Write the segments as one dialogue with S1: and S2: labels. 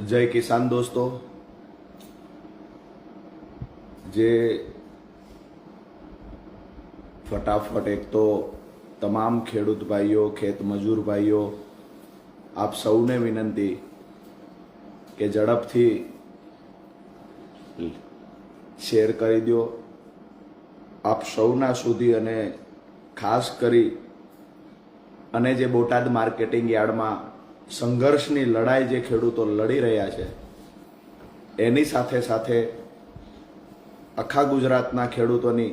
S1: जय किसान दोस्तों, जे फटाफट एक तो तमाम खेडूत भाईओ खेत मजूर भाईओ आप सौने विनंती के झड़पथी शेर करी दो। आप सौना सुधी अने खास करी अने जे बोटाद मार्केटिंग यार्ड में संघर्षनी लड़ाई जे खेडूतो लड़ी रह्या छे एनी साथे साथे आखा गुजरातना खेडूतोनी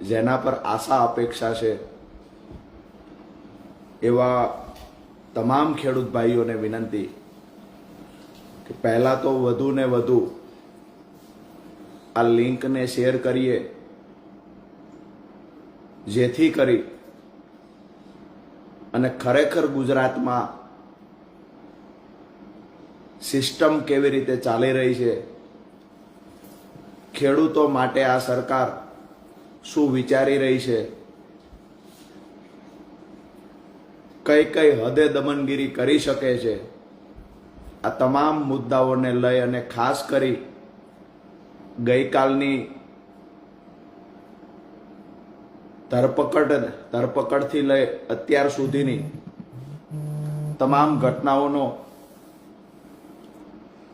S1: जेना पर आशा अपेक्षा छे एवा तमाम खेडूत भाईओने विनंती कि पहला तो वधु ने वधु आ लिंक ने शेर करिए, जेथी करी અને ખરેખર ગુજરાતમાં સિસ્ટમ કેવી રીતે ચાલી રહી છે, ખેડૂતો માટે આ સરકાર શું વિચારી રહી છે, કઈ કઈ હદે દમનગીરી કરી શકે છે, આ તમામ મુદ્દાઓને લઈ અને ખાસ કરી ગઈકાલની ધરપકડથી લઈ અત્યાર સુધીની તમામ ઘટનાઓનો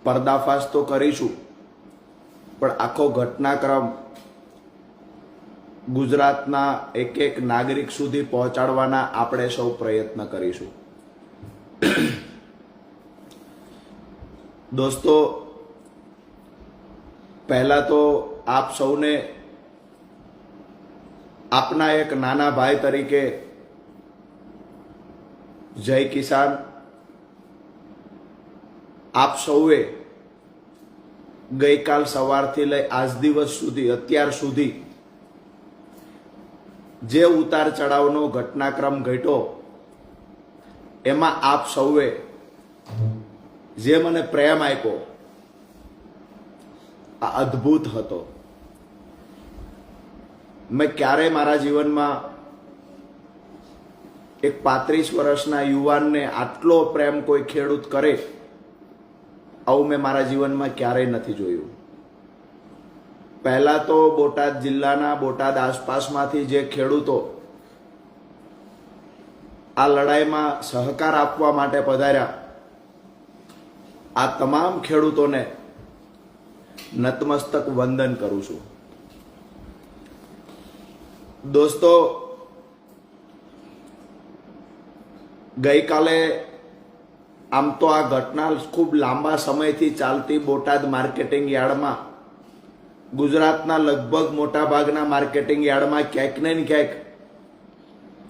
S1: પર્દાફાશ તો કરીશું, પણ આખો ઘટનાક્રમ ગુજરાતના એક એક નાગરિક સુધી પહોંચાડવાના આપણે સૌ પ્રયત્ન કરીશું। દોસ્તો, પહેલા તો આપ સૌને આપના એક નાના ભાઈ તરીકે જય કિસાન। આપ સૌએ ગઈકાલ સવારથી લઈ આજ દિવસ સુધી અત્યાર સુધી જે ઉતાર ચઢાવનો ઘટનાક્રમ ઘટ્યો એમાં આપ સૌએ જે મને પ્રેમ આપ્યો આ અદ્ભુત હતો। मैं क्यारे मारा जीवन में एक 35 वर्षना युवान ने आटलो प्रेम कोई खेडूत करे आવું मैं मारा जीवन में क्यारे नहीं जोयु। पहला तो बोटाद जिल्लाना बोटाद आसपासमांथी जे खेडूतो आ लड़ाई में सहकार आपवा माटे पधार्या आ तमाम खेडूतोने नतमस्तक वंदन करूं छुं। दोस्तों, गई काले आम तो आ घटना खूब लांबा समय थी चालती बोटाद मार्केटिंग यार्ड में गुजरातना लगभग मोटा भागना मार्केटिंग यार्ड में क्यांक ने क्यांक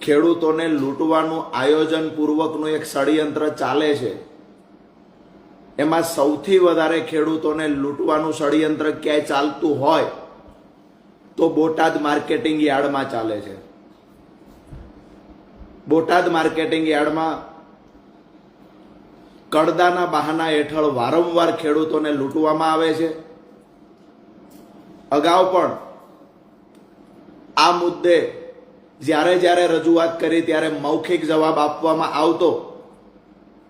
S1: खेडूतोने लूंटवानुं आयोजन पूर्वकनुं एक षड्यंत्र चाले छे। एमां सौथी वधारे खेडूतोने लूंटवानुं षड्यंत्र क्यांय चालतुं होय तो बोटाद मार्केटिंग यार्ड में चाले छे। बोटाद मार्केटिंग यार्ड में कड़दाना बहाना हेठळ वारंवार खेडूतोने लूंटवामां आवे छे। अगाऊ पण आ मुद्दे ज्यारे ज्यारे रजूआत करी त्यारे मौखिक जवाब आपवामां आवतो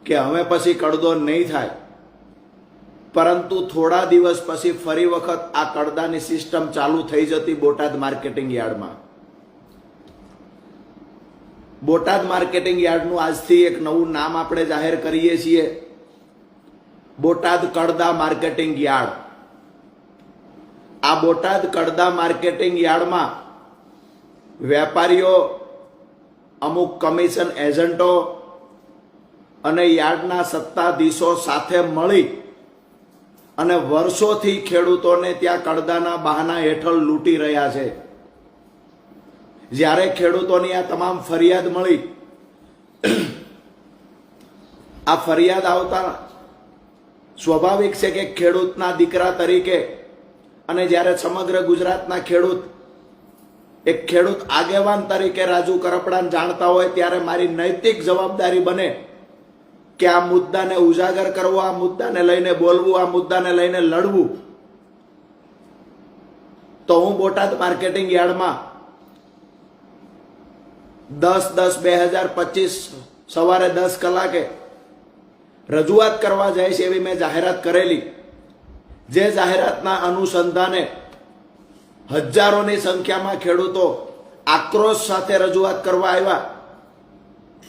S1: के हवे पछी कड़दो नहीं थाय, परंतु थोड़ा दिवस पछी फरी वखत आ कड़दानी सिस्टम चालू थई जती बोटाद मार्केटिंग यार्ड में। बोटाद मार्केटिंग यार्ड नु आजथी एक नवुं नाम आपणे जाहेर करीए छीए, बोटाद कड़दा मार्केटिंग यार्ड। आ बोटाद कड़दा मार्केटिंग यार्ड में वेपारीओ अमुक कमीशन एजंटो अने यार्डना सत्ताधीशो साथे मळी અને વર્ષોથી ખેડૂતોને ત્યાં કડદાના બહાના હેઠળ લૂંટી રહ્યા છે। જ્યારે ખેડૂતોની આ તમામ ફરિયાદ મળી, આ ફરિયાદ આવતા સ્વાભાવિક છે કે ખેડૂતના દીકરા તરીકે અને જ્યારે સમગ્ર ગુજરાતના ખેડૂત એક ખેડૂત આગેવાન તરીકે રાજુ કરપડાને જાણતા હોય ત્યારે મારી નૈતિક જવાબદારી બને કે આ મુદ્દાને ઉજાગર કરવો, આ મુદ્દાને લઈને બોલવું, આ મુદ્દાને લઈને લડવું। તો હું બોટાદ માર્કેટિંગ યાર્ડમાં 10/10/2025 સવારે 10 કલાકે રજૂઆત કરવા જાય છે એવી મેં જાહેરાત કરેલી, જે જાહેરાતના અનુસંધાને હજારોની સંખ્યામાં ખેડૂતો આક્રોશ સાથે રજૂઆત કરવા આવ્યા.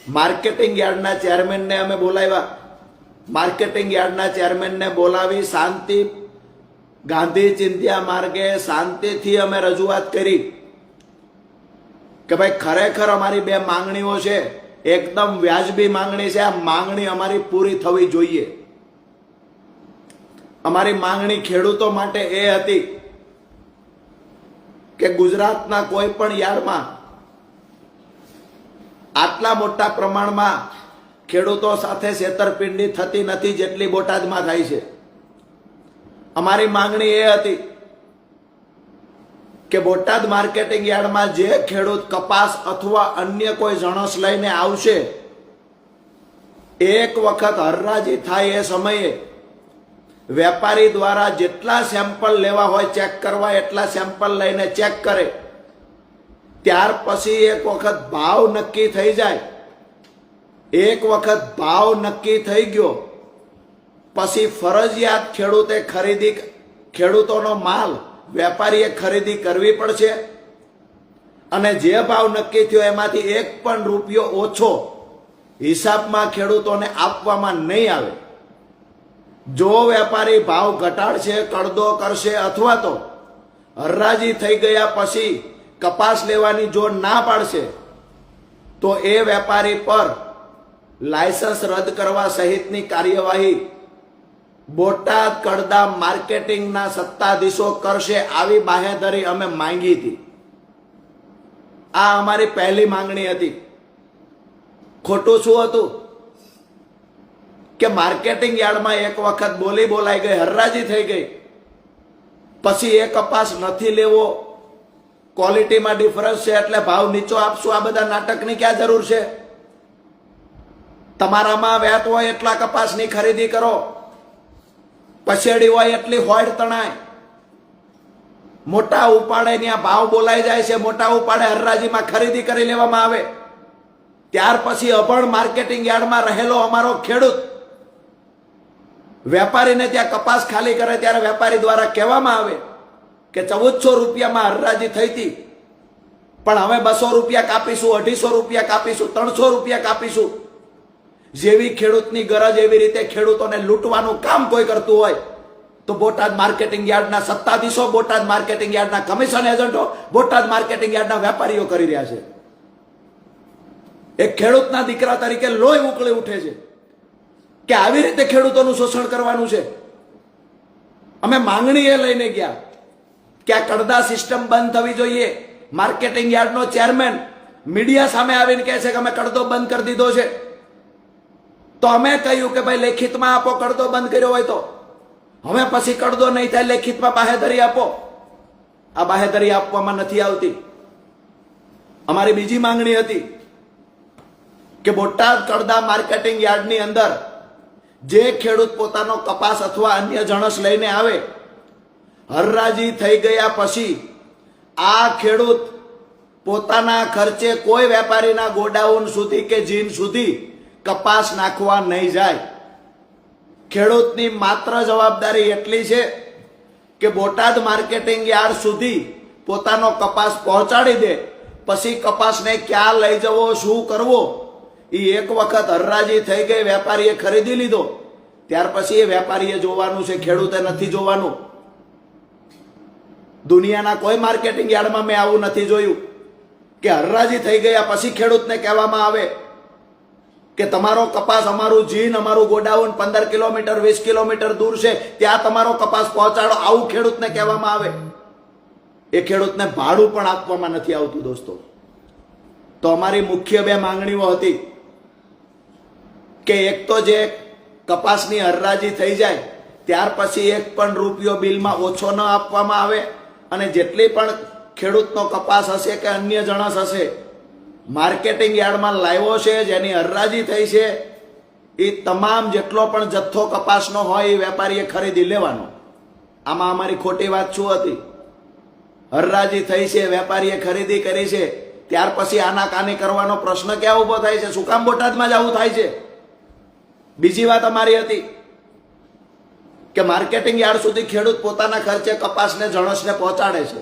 S1: માર્કેટિંગ યાર્ડના ચેરમેનને અમે બોલાવ્યા. માર્કેટિંગ યાર્ડના ચેરમેનને બોલાવી શાંતિ ગાંધી ચિંધ્યા માર્ગે શાંતિથી અમે રજૂઆત કરી કે ભાઈ ખરેખર અમારી બે માંગણીઓ છે, એકદમ વ્યાજબી માંગણી છે, આ માંગણી અમારી પૂરી થવી જોઈએ. અમારી માંગણી ખેડૂતો માટે એ હતી કે ગુજરાતના કોઈ પણ યાર્ડમાં આટલા મોટા પ્રમાણમાં ખેડૂતો સાથે છેતરપિંડી થતી નથી જેટલી બોટાદમાં થાય છે. અમારી માંગણી એ હતી કે બોટાદ માર્કેટિંગ યાર્ડમાં જે ખેડૂત કપાસ અથવા અન્ય કોઈ જણસ લઈને આવશે, એક વખત હરરાજી થાય એ સમયે વેપારી દ્વારા જેટલા સેમ્પલ લેવા હોય ચેક કરવા એટલા સેમ્પલ લઈને ચેક કરે. ત્યાર પછી એક વખત ભાવ નક્કી થઈ જાય. એક વખત ભાવ નક્કી થઈ ગયો પછી ફરજિયાત ખેડૂતોનો માલ વેપારીએ ખરીદી કરવી પડશે અને જે ભાવ નક્કી થયો એમાંથી એક પણ રૂપિયો ઓછો હિસાબમાં ખેડૂતોને આપવામાં નહીં આવે. જો વેપારી ભાવ ઘટાડશે, કડદો કરશે અથવા તો હરરાજી થઈ ગયા પછી કપાસ લેવાની જો ના પાડશે તો એ વેપારી પર લાયસન્સ રદ કરવા સહિતની કાર્યવાહી બોટાદ કડદા માર્કેટિંગના સત્તાધીશો કરશે, આવી બાહેધરી અમે માંગી હતી. આ અમારી પહેલી માંગણી હતી. ખોટું શું હતું કે માર્કેટિંગ યાર્ડમાં એક વખત બોલાઈ ગઈ, હરરાજી થઈ ગઈ, પછી એ કપાસ નથી લેવો, ક્વોલિટીમાં ડિફરન્સ છે એટલે ભાવ નીચો આપશું. આ બધા નાટકની ક્યાં જરૂર છે? તમારામાં વેત હોય એટલા કપાસની ખરીદી કરો, પછેડી હોય એટલી હોડ તણાય. મોટા ઉપાડે ત્યાં ભાવ બોલાઈ જાય છે, મોટા ઉપાડે હરરાજીમાં ખરીદી કરી લેવામાં આવે. ત્યાર પછી અભણ માર્કેટિંગ યાર્ડમાં રહેલો અમારો ખેડૂત વેપારીને ત્યાં કપાસ ખાલી કરે ત્યારે વેપારી દ્વારા કહેવામાં આવે કે 1400 રૂપિયામાં હરરાજી થઈ હતી, પણ હવે 200 રૂપિયા કાપીશું, 250 રૂપિયા કાપીશું, 300 રૂપિયા કાપીશું. જેવી ખેડૂતની ગરજ એવી રીતે ખેડૂતોને લૂંટવાનું કામ કોઈ કરતું હોય તો બોટાદ માર્કેટિંગ યાર્ડના સત્તાધીશો, બોટાદ માર્કેટિંગ યાર્ડના કમિશન એજન્ટો, બોટાદ માર્કેટિંગ યાર્ડના વેપારીઓ કરી રહ્યા છે. એક ખેડૂતના દીકરા તરીકે લોહી ઉકળી ઉઠે છે કે આવી રીતે ખેડૂતોનું શોષણ કરવાનું છે. અમે માંગણી એ લઈને ગયા કે આ કડદા સિસ્ટમ બંધ થવી જોઈએ. માર્કેટિંગ યાર્ડનો ચેરમેન મીડિયા સામે આવીને કહે છે કે અમે કડદો બંધ કરી દીધો છે. તો અમે કહ્યું કે ભાઈ લેખિતમાં આપો, કડદો બંધ કર્યો હોય તો. હવે પછી કડદો નહીં થાય, લેખિતમાં બાહેધરી આપો. આ બાહેધરી આપવામાં નથી આવતી. અમારી બીજી માંગણી હતી કે બોટાદ કડદા માર્કેટિંગ યાર્ડની અંદર જે ખેડૂત પોતાનો કપાસ અથવા અન્ય જણસ લઈને આવે, હરરાજી થઈ ગયા પછી આ ખેડૂત પોતાના ખર્ચે કોઈ વેપારીના ગોડાઉન સુધી કે જીન સુધી કપાસ નાખવા નહીં જાય. ખેડૂતની માત્ર જવાબદારી એટલી છે કે બોટાદ માર્કેટિંગ યાર્ડ સુધી પોતાનો કપાસ પહોંચાડી દે. પછી કપાસને ક્યાં લઈ જવો, શું કરવો, એ એક વખત હરરાજી થઈ ગઈ, વેપારીએ ખરીદી લીધો, ત્યાર પછી એ વેપારીએ જોવાનું છે, ખેડૂતે નથી જોવાનું. દુનિયાના કોઈ માર્કેટિંગ યાર્ડમાં મેં આવું નથી જોયું કે હરરાજી થઈ ગયા પછી ખેડૂતને કહેવામાં આવે કે તમારો કપાસ, અમારું જીન, અમારું ગોડાઉન 15 કિલોમીટર 20 કિલોમીટર દૂર છે, ત્યાં તમારો કપાસ પહોંચાડો, આવું ખેડૂતને કહેવામાં આવે. એ ખેડૂતને ભાડું પણ આપવામાં નથી આવતું દોસ્તો. તો અમારી મુખ્ય બે માંગણીઓ હતી કે એક તો જે કપાસની હરરાજી થઈ જાય ત્યાર પછી એક પણ રૂપિયો બિલમાં ઓછો ન આપવામાં આવે અને જેટલી પણ ખેડૂતનો કપાસ હશે કે અન્ય જણસ હશે માર્કેટિંગ યાર્ડમાં લાવ્યો છે, જેની હરરાજી થઈ છે, એ તમામ જેટલો પણ જથ્થો કપાસનો હોય એ વેપારીએ ખરીદી લેવાનો. આમાં અમારી ખોટી વાત શું હતી? હરરાજી થઈ છે, વેપારીએ ખરીદી કરી છે, ત્યાર પછી આનાકાની કરવાનો પ્રશ્ન ક્યાં ઉભો થાય છે? શું કામ બોટાદમાં જ આવું થાય છે? બીજી વાત અમારી હતી કે માર્કેટિંગ યાર્ડ સુધી ખેડૂત પોતાના ખર્ચે કપાસને જણસને પહોંચાડે છે,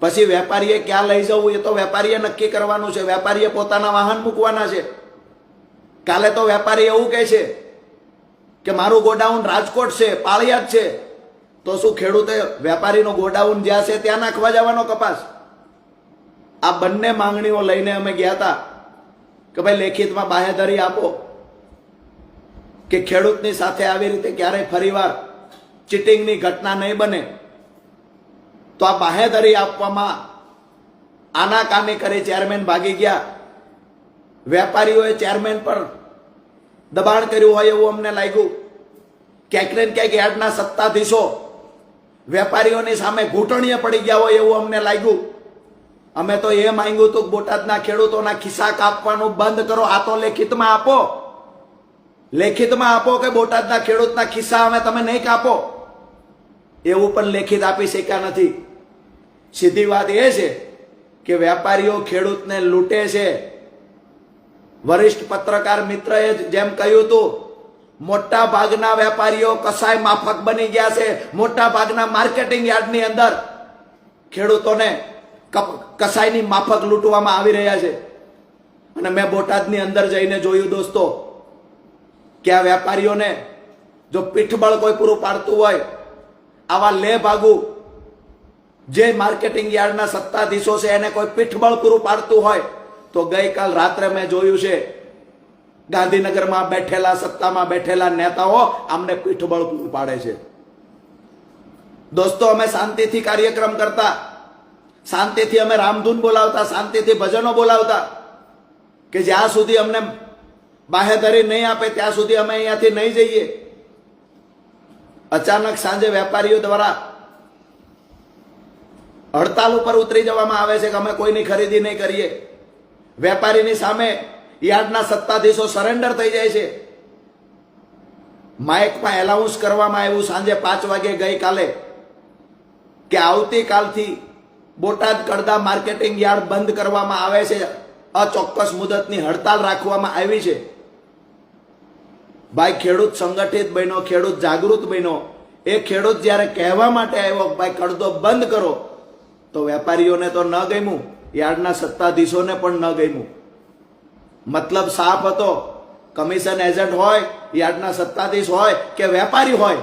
S1: પછી વેપારીએ ક્યાં લઈ જવું એ તો વેપારીએ નક્કી કરવાનું છે. વેપારીએ પોતાના વાહન મૂકવાના છે. કાલે તો વેપારી એવું કહે છે કે મારું ગોડાઉન રાજકોટ છે, પાળિયાદ છે, તો શું ખેડૂતે વેપારીનો ગોડાઉન જ્યાં છે ત્યાં નાખવા જવાનો કપાસ? આ બંને માંગણીઓ લઈને અમે ગયા હતા કે ભાઈ લેખિતમાં બાહેધરી આપો કે ખેડૂતની સાથે આવી રીતે ક્યારેય ફરીવાર ચીટિંગની ઘટના નહીં બને. તો આ બાહેધરી આપવામાં આનાકાની કરી ચેરમેન ભાગી ગયા. વેપારીઓએ ચેરમેન પર દબાણ કર્યું હોય એવું અમને લાગ્યું. ક્યાંક ને ક્યાંક યાર્ડના સત્તાધીશો વેપારીઓની સામે ઘૂંટણીએ પડી ગયા હોય એવું અમને લાગ્યું. અમે તો એ માંગ્યું હતું કે બોટાદના ખેડૂતોના ખિસ્સા કાપવાનું બંધ કરો. આ તો લેખિતમાં આપો, લેખિતમાં આપો કે બોટાદના ખેડૂતના ખિસ્સા અમે તમે નહીં કાપો. એવું પણ લેખિત આપી શક્યા નથી. સીધી વાત એ છે કે વેપારીઓ ખેડૂતને લૂંટે છે. વરિષ્ઠ પત્રકાર મિત્રએ જેમ કહ્યું હતું, મોટા ભાગના વેપારીઓ કસાય માફક બની ગયા છે. મોટા ભાગના માર્કેટિંગ યાર્ડની અંદર ખેડૂતોને કસાયની માફક લૂંટવામાં આવી રહ્યા છે. અને મેં બોટાદની અંદર જઈને જોયું દોસ્તો કે આ વેપારીઓને જો પીઠબળ કોઈ પૂરું પાડતું હોય, આવા લે ભાગુ જે માર્કેટિંગ યાર્ડના સત્તાધીશો છે એને કોઈ પીઠબળ પૂરું પાડતું હોય તો ગઈકાલ રાત્રે મેં જોયું છે ગાંધીનગરમાં બેઠેલા સત્તામાં બેઠેલા નેતાઓ આમને પીઠબળ પૂરું પાડે છે. દોસ્તો અમે શાંતિથી કાર્યક્રમ કરતા, શાંતિથી અમે રામધૂન બોલાવતા, શાંતિથી ભજનો બોલાવતા કે જ્યાં સુધી અમને બાહેધરી નહીં આપે ત્યાં સુધી અમે અહીંયાથી નહીં જઈએ. અચાનક સાંજે વેપારીઓ દ્વારા હડતાલ ઉપર ઉતરી જવામાં આવે છે કે અમે કોઈની ખરીદી નહીં કરીએ. વેપારીની સામે યાર્ડના સત્તાધીશો સરેન્ડર થઈ જાય છે. માઇકમાં એલાઉન્સ કરવામાં આવ્યું સાંજે 5 વાગે ગઈકાલે કે આવતીકાલથી બોટાદ કડદા માર્કેટિંગ યાર્ડ બંધ કરવામાં આવે છે. અચોક્કસ મુદતની હડતાલ રાખવામાં આવી છે. ભાઈ ખેડૂત સંગઠિત બન્યો, ખેડૂત જાગૃત બન્યો. એ ખેડૂત જ્યારે કહેવા માટે આવ્યો ભાઈ કડદો બંધ કરો, તો વેપારીઓને તો ન ગમ્યું, યાર્ડના સત્તાધીશોને પણ ન ગમ્યું. મતલબ સાફ હતો, કમિશન એજન્ટ હોય, યાર્ડના સત્તાધીશ હોય કે વેપારી હોય,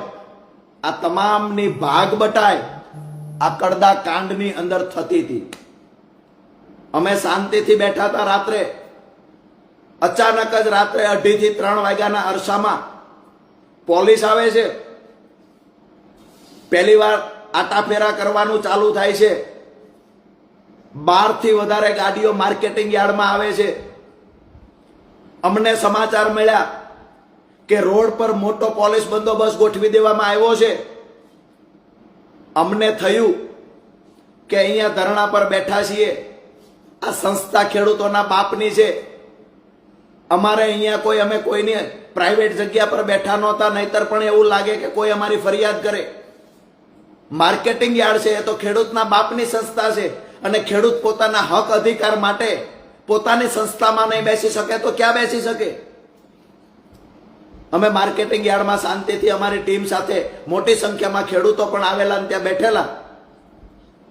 S1: આ તમામની ભાગ બટાય આ કડદા કાંડની અંદર થતી હતી. અમે શાંતિથી બેઠા હતા. રાત્રે અચાનક જ રાત્રે 2:30 થી 3 વાગ્યાના અરસામાં પોલીસ આવે છે. પહેલી વાર આટાફેરા કરવાનું ચાલુ થાય છે. 12 થી વધારે ગાડીઓ માર્કેટિંગ યાર્ડમાં આવે છે. અમને સમાચાર મળ્યા કે રોડ પર મોટો પોલીસ બંદોબસ્ત ગોઠવી દેવામાં આવ્યો છે. અમને થયું કે અહીંયા ધરણા પર બેઠા છીએ, આ સંસ્થા ખેડૂતોના બાપની છે. અમારે અહીંયા કોઈ અમે કોઈની પ્રાઇવેટ જગ્યા પર બેઠા નહોતા, નહીતર પણ એવું લાગે કે કોઈ અમારી ફરિયાદ કરે. માર્કેટિંગ યાર્ડ છે એ તો ખેડૂતના બાપની સંસ્થા છે અને ખેડૂત પોતાના હક અધિકાર માટે પોતાની સંસ્થામાં નહીં બેસી શકે તો ક્યાં બેસી શકે? અમે માર્કેટિંગ યાર્ડમાં શાંતિથી અમારી ટીમ સાથે મોટી સંખ્યામાં ખેડૂતો પણ આવેલા અને ત્યાં બેઠેલા.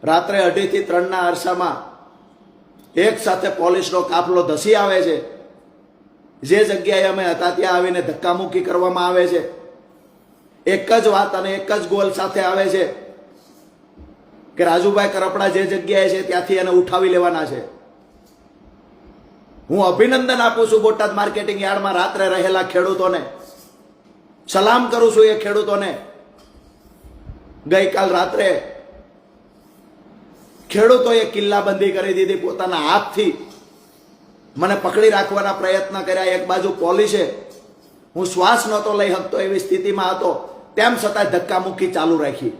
S1: રાત્રે 2:30 થી 3ના અરસામાં એક સાથે પોલીસનો કાફલો ધસી આવે છે. જે જગ્યાએ અમે હતા ત્યાં આવીને ધક્કામુક્કી કરવામાં આવે છે. એક જ વાત અને એક જ ગોલ સાથે આવે છે કે રાજુભાઈ કરપડા જે જગ્યાએ છે ત્યાંથી એને ઉઠાવી લેવાના છે. હું અભિનંદન આપું છું બોટાદ માર્કેટિંગ યાર્ડમાં રાત્રે રહેલા ખેડૂતોને, સલામ કરું છું એ ખેડૂતોને. ગઈકાલ રાત્રે ખેડૂતોએ કિલ્લાબંધી કરી દીધી પોતાના હાથથી. મને પકડી રાખવાના પ્રયત્ન કર્યા. એક બાજુ પોલીસે, હું શ્વાસ નહોતો લઈ શકતો એવી સ્થિતિમાં હતો, તેમ છતાં ધક્કામુક્કી ચાલુ રાખી.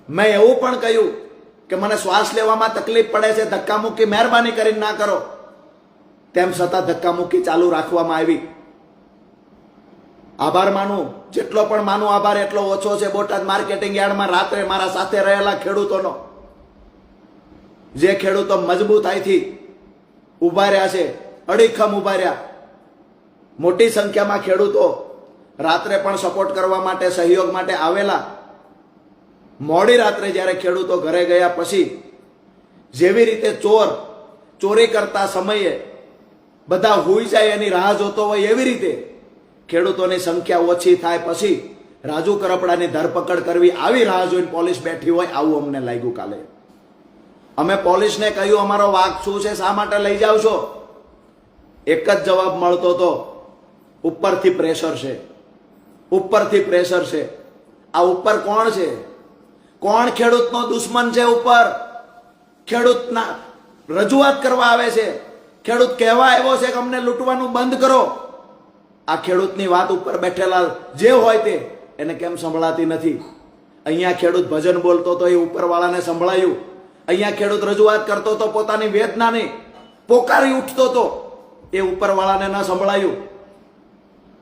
S1: મેં એવું પણ કહ્યું કે મને શ્વાસ લેવામાં તકલીફ પડે છે, ધક્કામુક્કી મહેરબાની કરીને ના કરો. તેમ છતાં ધક્કામુક્કી ચાલુ રાખવામાં આવી. આભાર માનું, જેટલો પણ માનું આભાર એટલો ઓછો છે બોટાદ માર્કેટિંગ યાર્ડમાં રાત્રે મારા સાથે રહેલા ખેડૂતોનો. જે ખેડૂતો મજબૂતાઈથી ઉભા રહ્યા છે, અડીખમ ઉભા રહ્યા, મોટી સંખ્યામાં ખેડૂતો રાત્રે પણ સપોર્ટ કરવા માટે, સહયોગ માટે આવેલા. મોડી રાત્રે જ્યારે ખેડૂતો ઘરે ગયા પછી જેવી રીતે ચોરી કરતા સમયે બધા હોઈ જાય એની રાહ જોતો હોય, એવી રીતે ખેડૂતોની સંખ્યા ઓછી થાય પછી રાજુ કરપડાની ધરપકડ કરવી, આવી રાહ જોઈને પોલીસ બેઠી હોય, આવું અમને લાગ્યું કાલે. અમે પોલીસને કહ્યું અમારો વાંક શું છે, શા માટે લઈ જાવ છો? એક જ જવાબ મળતો હતો, ઉપરથી પ્રેશર છે, ઉપરથી પ્રેશર છે. આ ઉપર કોણ છે? કોણ ખેડૂતનો દુશ્મન છે? ઉપર ખેડૂતના રજૂઆત કરવા આવે છે, ખેડૂત કહેવા આવ્યો છે કે અમને લૂંટવાનું બંધ કરો. આ ખેડૂતની વાત ઉપર બેઠેલા જે હોય તે એને કેમ સંભળાતી નથી? અહીંયા ખેડૂત ભજન બોલતો તો એ ઉપરવાળાને સંભળાયું. અહીંયા ખેડૂત રજૂઆત કરતો તો પોતાની વેદનાને પોકારી ઉઠતો તો એ ઉપરવાળાને ન સંભળાયું.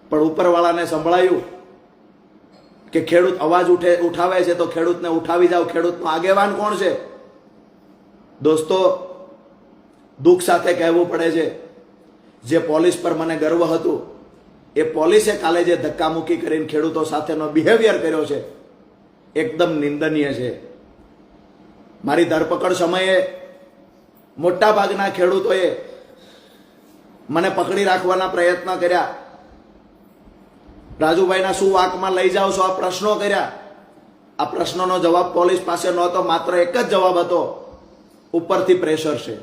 S1: પણ ઉપરવાળાને સંભળાયું કે ખેડૂત અવાજ ઉઠાવે છે તો ખેડૂતને ઉઠાવી જાવ. ખેડૂતનો આગેવાન કોણ છે? દોસ્તો, દુઃખ સાથે કહેવું પડે છે, જે પોલીસ પર મને ગર્વ હતું, એ પોલીસે કાલે જે ધક્કામુક્કી કરીને ખેડૂતો સાથેનો બિહેવિયર કર્યો છે એકદમ નિંદનીય છે. મારી ધરપકડ સમયે મોટા ભાગના ખેડૂતોએ મને પકડી રાખવાના પ્રયત્ન કર્યા. રાજુભાઈના શું વાંકમાં લઈ જાઓ છો? આ પ્રશ્નો કર્યા. આ પ્રશ્નોનો જવાબ પોલીસ પાસે નહોતો. માત્ર એક જ જવાબ હતો, ઉપરથી પ્રેશર છે.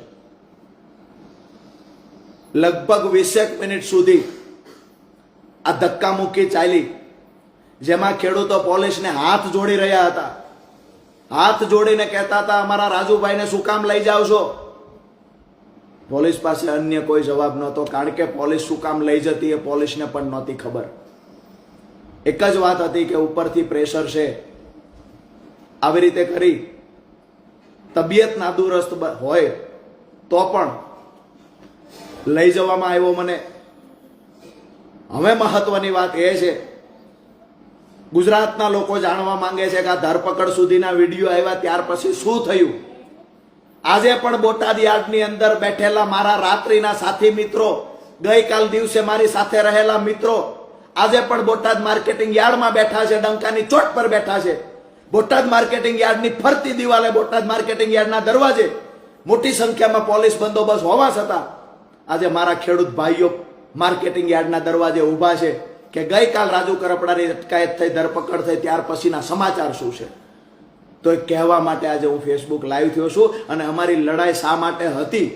S1: લગભગ 20 મિનિટ સુધી આ ધક્કામુક્કી ચાલી, જેમાં ખેડૂતો પોલીસને હાથ જોડી રહ્યા હતા. હાથ જોડીને કહેતા હતા અમારા રાજુભાઈને શું કામ લઈ જાઓ છો? પોલીસ પાસે અન્ય કોઈ જવાબ નહોતો, કારણ કે પોલીસ શું કામ લઈ જતી એ પોલીસને પણ નહોતી ખબર. એક જ વાત હતી કે ઉપરથી પ્રેશર છે. આવી રીતે કરી તબિયત નાદુરસ્ત હોય તો પણ લઈ જવામાં આવ્યો મને. હવે મહત્વની વાત એ છે, ગુજરાતના લોકો જાણવા માંગે છે કે આ ધરપકડ સુધીના વિડીયો આવ્યા ત્યાર પછી શું થયું. આજે પણ બોટાદ યાર્ડની અંદર બેઠેલા મારા રાત્રિના સાથી મિત્રો, ગઈકાલ દિવસે મારી સાથે રહેલા મિત્રો આજે પણ બોટાદ માર્કેટિંગ યાર્ડમાં બેઠા છે, ડંકાની ચોટ પર બેઠા છે. બોટાદ માર્કેટિંગ યાર્ડની ફરતી દિવાલે, બોટાદ માર્કેટિંગ યાર્ડના દરવાજે મોટી સંખ્યામાં પોલીસ બંદોબસ્ત હોવા છતાં આજે મારા ખેડૂત ભાઈઓ માર્કેટિંગ યાર્ડના દરવાજે ઊભા છે કે ગઈકાલ રાજુ કરપડાની અટકાયત થઈ, ધરપકડ થઈ, ત્યાર પછીના સમાચાર શું છે. તો એ કહેવા માટે આજે હું ફેસબુક લાઈવ થયો છું. અને અમારી લડાઈ શા માટે હતી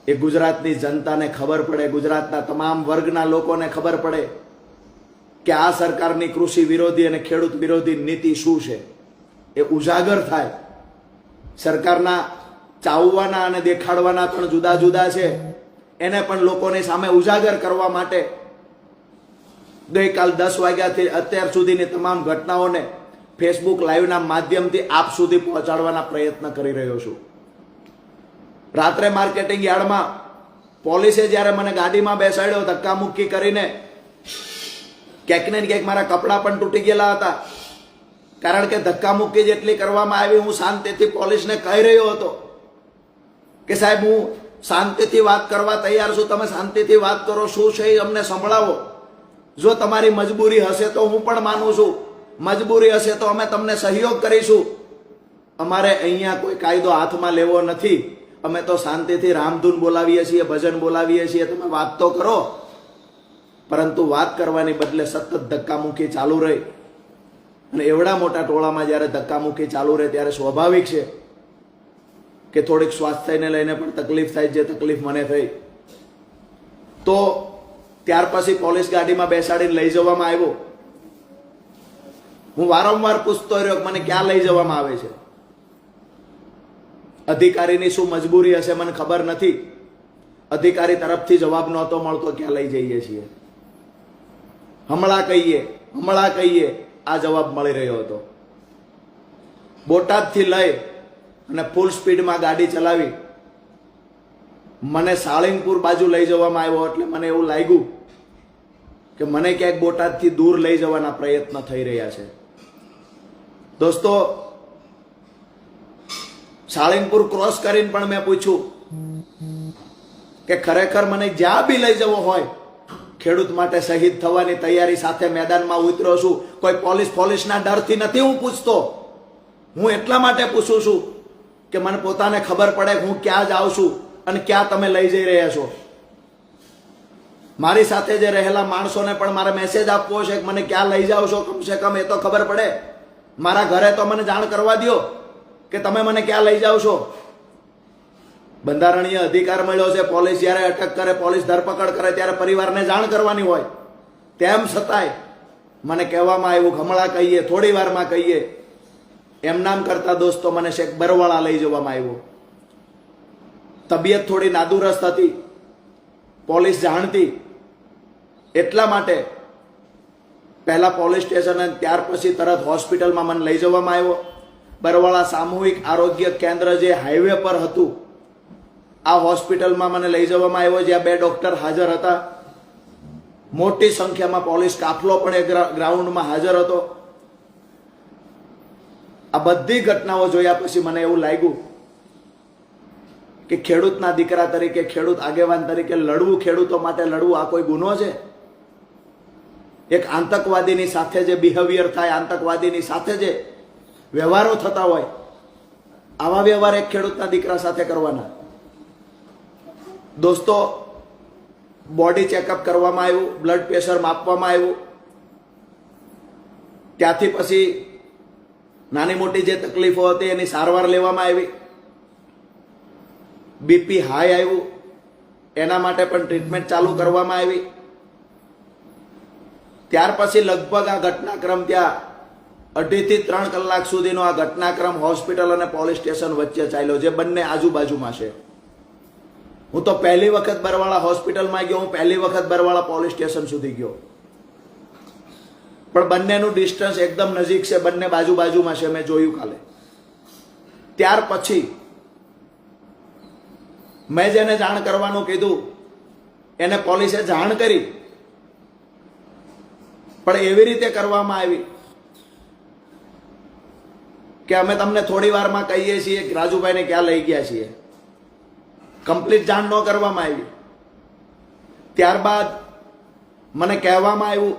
S1: એ ગુજરાતની જનતાને ખબર પડે, ગુજરાતના તમામ વર્ગના લોકોને ખબર પડે કે આ સરકારની કૃષિ વિરોધી અને ખેડૂત વિરોધી નીતિ શું છે, એ ઉજાગર થાય. સરકારના ચાવવાના અને દેખાડવાના પણ જુદા જુદા છે, એને પણ લોકોની સામે ઉજાગર કરવા માટે ગઈકાલ 10 વાગ્યાથી અત્યાર સુધીની તમામ ઘટનાઓને ફેસબુક લાઈવના માધ્યમથી આપ સુધી પહોંચાડવાના પ્રયત્ન કરી રહ્યો છું. રાત્રે માર્કેટિંગ યાર્ડમાં પોલીસે જ્યારે મને ગાડીમાં બેસાડ્યો ધક્કામુક્કી કરીને, ક્યાંક ને ક્યાંક મારા કપડાં પણ તૂટી ગયેલા હતા, કારણ કે ધક્કામુક્કી જેટલી કરવામાં આવી. હું શાંતિથી પોલીસને કહી રહ્યો હતો કે સાહેબ હું શાંતિથી વાત કરવા તૈયાર છું, તમે શાંતિથી વાત કરો, શું છે એ અમને સંભળાવો. જો તમારી મજબૂરી હશે તો હું પણ માનું છું, મજબૂરી હશે તો અમે તમને સહયોગ કરીશું. અમારે અહીંયા કોઈ કાયદો હાથમાં લેવો નથી. અમે તો શાંતિથી રામધૂન બોલાવીએ છીએ, ભજન બોલાવીએ છીએ, તમે વાત તો કરો. પરંતુ વાત કરવાની બદલે સતત ધક્કામુક્કી ચાલુ રહી. અને એવડા મોટા ટોળામાં જ્યારે ધક્કામુક્કી ચાલુ રહે ત્યારે સ્વાભાવિક છે કે થોડીક સ્વાસ્થ્યને લઈને પણ તકલીફ થાય, જે તકલીફ મને થઈ. તો ત્યાર પછી પોલીસ ગાડીમાં બેસાડીને લઈ જવામાં આવ્યો. હું વારંવાર પૂછતો રહ્યો કે મને ક્યાં લઈ જવામાં આવે છે. અધિકારીની શું મજબૂરી હશે મને ખબર નથી. અધિકારી તરફથી જવાબ નહોતો મળતો ક્યાં લઈ જઈએ છીએ. હમણાં કહીએ આ જવાબ મળી રહ્યો હતો. બોટાદથી લઈ અને ફૂલ સ્પીડમાં ગાડી ચલાવી મને સાળીંગપુર બાજુ લઈ જવામાં આવ્યો. એટલે મને એવું લાગ્યું કે મને ક્યાંક બોટાદથી દૂર લઈ જવાના પ્રયત્ન થઈ રહ્યા છે. દોસ્તો, સાળીંગપુર ક્રોસ કરીને પણ મેં પૂછ્યું કે ખરેખર મને જ્યાં બી લઈ જવો હોય ખેડૂત માટે શહીદ થવાની તૈયારી સાથે મેદાનમાં ઉતર્યો છું. કોઈ પોલીસના ડરથી નથી હું પૂછતો. હું એટલા માટે પૂછું છું કે મને પોતાને ખબર પડે કે હું ક્યાં જાઉં છું અને ક્યાં તમે લઈ જઈ રહ્યા છો. મારી સાથે જે રહેલા માણસોને પણ મારે મેસેજ આપવો છે કે મને ક્યાં લઈ જાઓ છો, કમસે કમ એ તો ખબર પડે. મારા ઘરે તો મને જાણ કરવા દો કે તમે મને ક્યાં લઈ જાઓ છો. બંધારણીય અધિકાર મળ્યો છે. પોલીસ જ્યારે અટક કરે, પોલીસ ધરપકડ કરે ત્યારે પરિવારને જાણ કરવાની હોય. તેમ છતાંય મને કહેવામાં આવ્યું, હમણાં કહીએ, થોડી વારમાં કહીએ. એમ નામ કરતા દોસ્તો મને શેખ બરવાળા લઈ જવામાં આવ્યો. તબિયત થોડી નાદુરસ્ત હતી, પોલીસ જાણતી, એટલા માટે પહેલા પોલીસ સ્ટેશન અને ત્યાર પછી તરત હોસ્પિટલમાં મને લઈ જવામાં આવ્યો. બરવાળા સામૂહિક આરોગ્ય કેન્દ્ર જે હાઈવે પર હતું, આ હોસ્પિટલમાં મને લઈ જવામાં આવ્યો, જ્યાં 2 ડોક્ટર હાજર હતા. મોટી સંખ્યામાં પોલીસ કાફલો પણ એ ગ્રાઉન્ડમાં હાજર હતો. આ બધી ઘટનાઓ જોયા પછી મને એવું લાગ્યું કે ખેડૂતના દીકરા તરીકે, ખેડૂત આગેવાન તરીકે લડવું, ખેડૂતો માટે લડવું, આ કોઈ ગુનો છે? એક આતંકવાદીની સાથે જે બિહેવિયર થાય, આતંકવાદીની સાથે જે વ્યવહારો થતા હોય, આવા વ્યવહાર એક ખેડૂતના દીકરા સાથે કરવાના. દોસ્તો, બોડી ચેકઅપ કરવામાં આવ્યું, બ્લડ પ્રેશર માપવામાં આવ્યું. ત્યાંથી પછી નાની મોટી જે તકલીફો હતી એની સારવાર લેવામાં આવી. બીપી હાઈ આવ્યું, એના માટે પણ ટ્રીટમેન્ટ ચાલુ કરવામાં આવી. ત્યાર પછી લગભગ આ ઘટનાક્રમ ત્યાં 2.5 થી 3 કલાક સુધીનો આ ઘટનાક્રમ હોસ્પિટલ અને પોલીસ સ્ટેશન વચ્ચે ચાલ્યો, જે બંને આજુબાજુમાં છે. હું તો પહેલી વખત બરવાળા હોસ્પિટલમાં ગયો, હું પહેલી વખત બરવાળા પોલીસ સ્ટેશન સુધી ગયો. પણ બંનેનું ડિસ્ટન્સ એકદમ નજીક છે, બંને બાજુમાં છે, મેં જોયું કાલે. ત્યાર પછી મેં જેને જાણ કરવાનું કીધું એને પોલીસે જાણ કરી, પણ એવી રીતે કરવામાં આવી કે અમે તમને થોડી વારમાં કહીએ છીએ કે રાજુભાઈને ક્યાં લઈ ગયા છીએ. કમ્પ્લીટ જાણ ન કરવામાં આવી. ત્યારબાદ મને કહેવામાં આવ્યું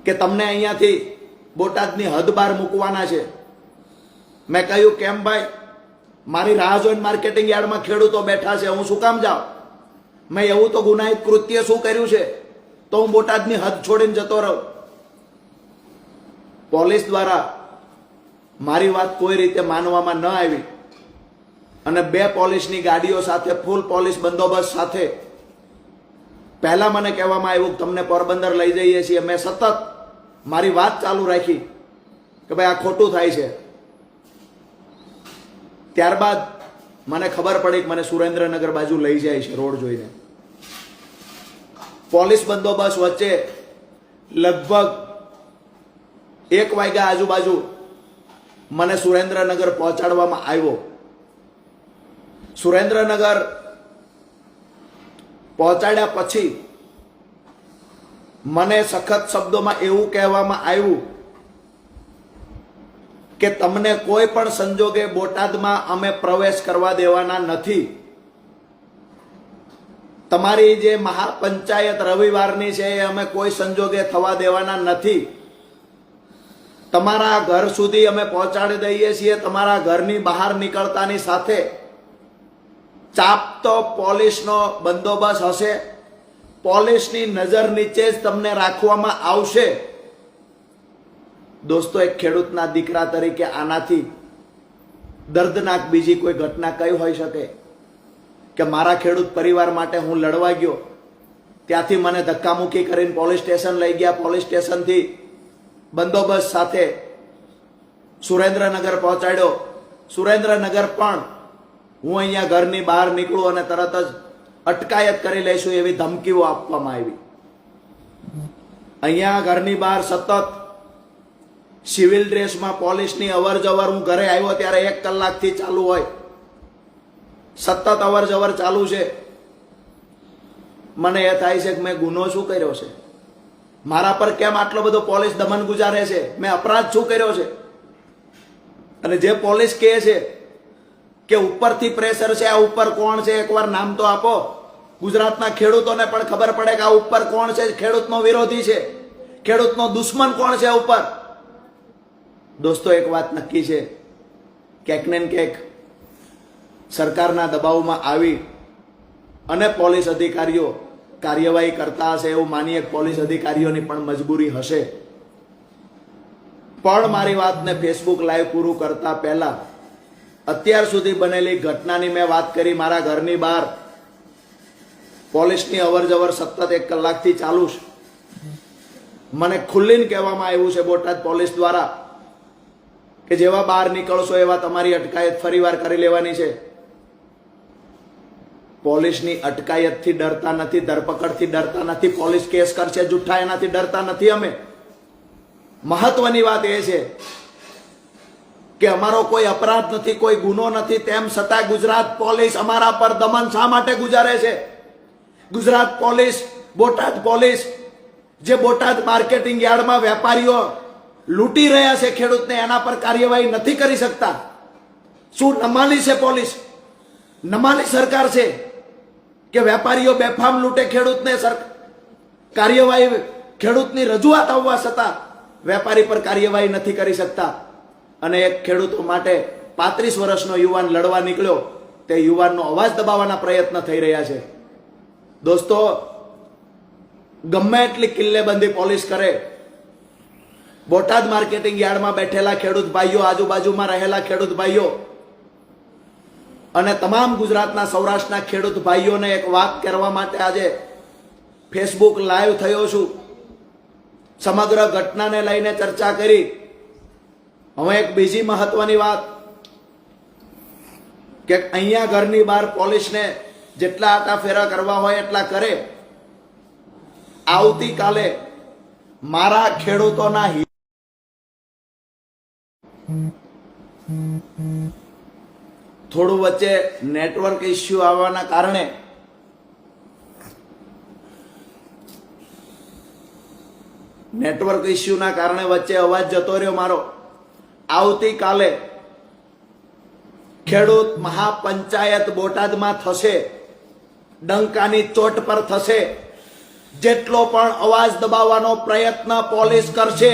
S1: કે તમને અહીંયાથી બોટાદની હદ બહાર મૂકવાના છે. મેં કહ્યું, કેમ ભાઈ? મારી રાહ જોઈને માર્કેટિંગ યાર્ડમાં ખેડૂતો બેઠા છે, હું શું કામ જાઉં? મેં એવું તો ગુનાહિત કૃત્ય શું કર્યું છે તો હું બોટાદની હદ છોડીને જતો રહું? પોલીસ દ્વારા મારી વાત કોઈ રીતે માનવામાં ન આવી અને 2 પોલીસની ગાડીઓ સાથે, ફૂલ પોલીસ બંદોબસ્ત સાથે પહેલા મને કહેવામાં આવ્યું કે તમને પોરબંદર લઈ જઈએ છીએ. મેં સતત મારી વાત ચાલુ રાખી કે ભાઈ આ ખોટું થાય છે. ત્યારબાદ મને ખબર પડી કે મને સુરેન્દ્રનગર બાજુ લઈ જાય છે રોડ જોઈને. પોલીસ બંદોબસ્ત વચ્ચે લગભગ 1 વાગ્યા આજુબાજુ મને સુરેન્દ્રનગર પહોંચાડવામાં આવ્યો. સુરેન્દ્રનગર પહોંચાડ્યા પછી મને સખત શબ્દોમાં એવું કહેવામાં આવ્યું કે તમને કોઈ પણ સંજોગે બોટાદમાં અમે પ્રવેશ કરવા દેવાના નથી. તમારી જે મહાપંચાયત રવિવારની છે એ અમે કોઈ સંજોગે થવા દેવાના નથી. તમારા ઘર સુધી અમે પહોંચાડી દઈએ છીએ. તમારા ઘરની બહાર નીકળતાની સાથે ચાપતો પોલીસનો બંદોબસ્ત હશે. પોલીસની નજર નીચે જ તમને રાખવામાં આવશે. દોસ્તો, એક ખેડૂતના દીકરા તરીકે આનાથી દર્દનાક બીજી કોઈ ઘટના કઈ હોઈ શકે કે મારા ખેડૂત પરિવાર માટે હું લડવા ગયો, ત્યાંથી મને ધક્કામુક્કી કરીને પોલીસ સ્ટેશન લઈ ગયા. પોલીસ સ્ટેશનથી બંદોબસ્ત સાથે સુરેન્દ્રનગર પહોંચાડ્યો. સુરેન્દ્રનગર પણ હું અહીંયા ઘરની બહાર નીકળું અને તરત જ અટકાયત કરી લઈશું એવી ધમકીઓ આપવામાં આવી. અહીંયા ઘરની બહાર સતત સિવિલ ડ્રેસમાં પોલીસની અવર જવર, હું ઘરે આવ્યો ત્યારે 1 કલાકથી ચાલુ હોય, સતત અવર જવર ચાલુ છે. મને એ થાય છે કે મેં ગુનો શું કર્યો છે? મારા પર કેમ આટલો બધો પોલીસ દમન ગુજારે છે? મેં અપરાધ શું કર્યો છે? અને જે પોલીસ કહે છે કે ઉપરથી પ્રેશર છે, આ ઉપર કોણ છે, એકવાર નામ તો આપો. ગુજરાતના ખેડૂતોને પણ ખબર પડે કે આ ઉપર કોણ છે, ખેડૂતનો વિરોધી છે, ખેડૂતનો દુશ્મન કોણ છે ઉપર. દોસ્તો, એક વાત નક્કી છે, ક્યાંક ને ક્યાંક સરકારના દબાવમાં આવી અને પોલીસ અધિકારીઓ કાર્યવાહી કરતા હશે એવું માનીએ. પોલીસ અધિકારીઓની પણ મજબૂરી હશે. પણ મારી વાતને ફેસબુક લાઈવ પૂરું કરતા પહેલા અત્યાર સુધી બનેલી ઘટનાની મેં વાત કરી. મારા ઘરની બહાર પોલીસની અવર જવર સતત 1 કલાકથી ચાલુ છે. મને ખુલ્લીને કહેવામાં આવ્યું છે બોટાદ પોલીસ દ્વારા કે જેવા બહાર નીકળશો એવા તમારી અટકાયત ફરીવાર કરી લેવાની છે. પોલીસની અટકાયતથી ડરતા નથી, ધરપકડથી ડરતા નથી, પોલીસ કેસ કરશે જુઠ્ઠા એનાથી ડરતા નથી અમે. મહત્વની વાત એ છે કે અમારો કોઈ અપરાધ નથી, કોઈ ગુનો નથી, તેમ છતાં ગુજરાત પોલીસ અમારા પર દમન શા માટે ગુજારે છે? ગુજરાત પોલીસ, બોટાદ પોલીસ, જે બોટાદ માર્કેટિંગ યાર્ડમાં વેપારીઓ લૂંટી રહ્યા છે ખેડૂતને, એના પર કાર્યવાહી નથી કરી શકતા. શું નમાલી છે પોલીસ? નમાલી સરકાર છે કે વેપારીઓ બેફામ લૂંટે ખેડૂતને? કાર્યવાહી, ખેડૂતની રજૂઆત આવવા છતાં વેપારી પર કાર્યવાહી નથી કરી શકતા. અને એક ખેડૂતો માટે 35 વર્ષનો યુવાન લડવા નીકળ્યો, તે યુવાનનો અવાજ દબાવવાના પ્રયત્ન થઈ રહ્યા છે. દોસ્તો, ગમે એટલી કિલ્લેબંધી પોલીસ કરે, બોટાદ માર્કેટિંગ યાર્ડમાં બેઠેલા ખેડૂત ભાઈઓ, આજુબાજુમાં રહેલા ખેડૂત ભાઈઓ અને તમામ ગુજરાતના સૌરાષ્ટ્રના ખેડૂત ભાઈઓને એક વાત કરવા માટે આજે ફેસબુક લાઈવ થયો છું. સમગ્ર ઘટનાને લઈને ચર્ચા કરી. હવે એક બીજી મહત્વની વાત કે અહીંયા ઘરની બહાર પોલીસને જેટલા આટા ફેરા કરવા હોય એટલા કરે. આવતીકાલે મારા ખેડૂતોના થોડું વચ્ચે નેટવર્ક ઇસ્યુ આવવાના કારણે વચ્ચે અવાજ જતો રહ્યો મારો. આવતીકાલે ખેડૂત મહાપંચાયત બોટાદમાં થશે, ડંકાની ચોટ પર થશે. જેટલો પણ અવાજ દબાવવાનો પ્રયત્ન પોલીસ કરશે,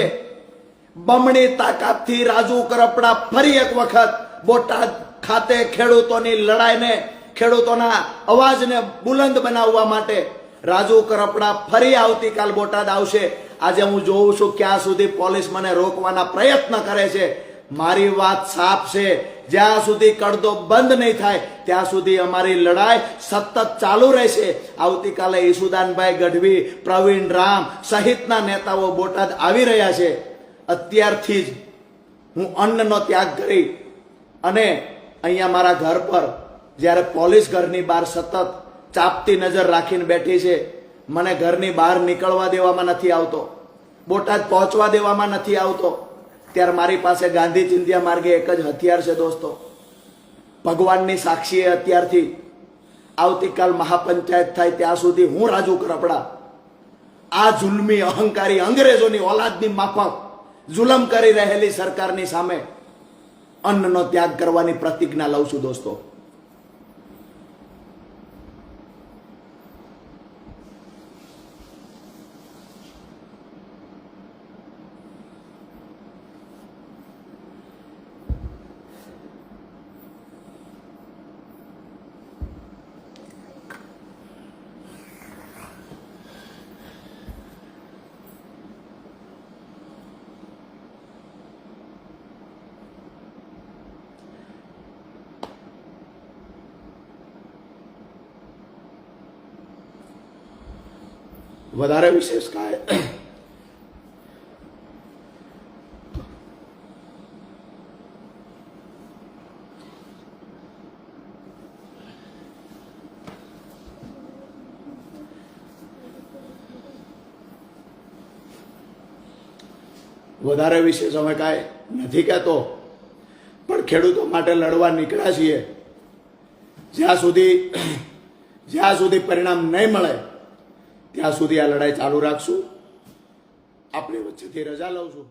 S1: બમણી તાકાતથી રાજુ કરપડા ફરી એક વખત બોટાદ ખાતે ખેડૂતોની લડાઈને, ખેડૂતોના અવાજને બુલંદ બનાવવા માટે રાજુ કરપડા ફરી આવતીકાલ બોટાદ આવશે. આજે હું જોઉં છું ક્યાં સુધી પોલીસ મને રોકવાના પ્રયત્ન કરે છે. મારી વાત સાફ છે, જ્યાં સુધી કડદો બંધ નહીં થાય ત્યાં સુધી અમારી લડાઈ સતત ચાલુ રહેશે. આવતીકાલે ઈસુદાનભાઈ ગઢવી, પ્રવીણ રામ સહિતના નેતાઓ બોટાદ આવી રહ્યા છે. અત્યારથી જ હું અન્નનો ત્યાગ કરી અને અહીંયા મારા ઘર પર જ્યારે પોલીસ ઘરની બહાર સતત ચાપતી નજર રાખીને બેઠી છે, મને ઘરની બહાર નીકળવા દેવામાં નથી આવતો, બોટાદ પહોંચવા દેવામાં નથી આવતો, ત્યારે મારી પાસે ગાંધી ચિંધ્યા માર્ગે એક જ હથિયાર છે દોસ્તો. ભગવાનની સાક્ષીએ અત્યારથી આવતીકાલ મહાપંચાયત થાય ત્યાં સુધી હું રાજુ કરપડા આ જુલ્મી અહંકારી અંગ્રેજોની ઓલાદની માફક જુલમ કરી રહેલી સરકારની સામે અન્નનો ત્યાગ કરવાની પ્રતિજ્ઞા લઉં છું દોસ્તો. વધારે વિશેષ કાંઈ અમે કાંઈ નથી કહેતો, પણ ખેડૂતો માટે લડવા નીકળ્યા છીએ. જ્યાં સુધી પરિણામ નહીં મળે ત્યાં સુધી આ લડાઈ ચાલુ રાખશું. આપણી વચ્ચેથી રજા લઉં છું.